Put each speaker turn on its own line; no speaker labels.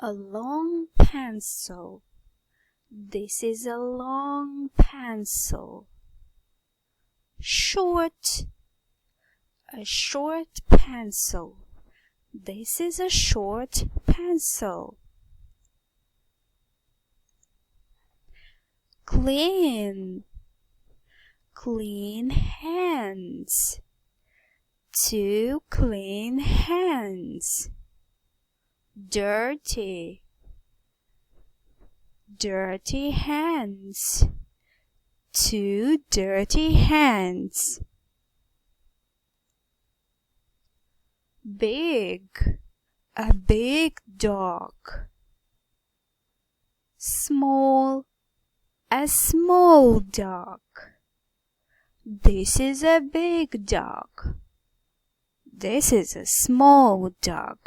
A long pencil. This is a long pencil. Short. A short pencil. This is a short pencil. Clean. Clean hands. Two clean hands. Dirty. Dirty hands. Two dirty hands. Big. A big dog. Small. A small dog. This is a big dog. This is a small dog.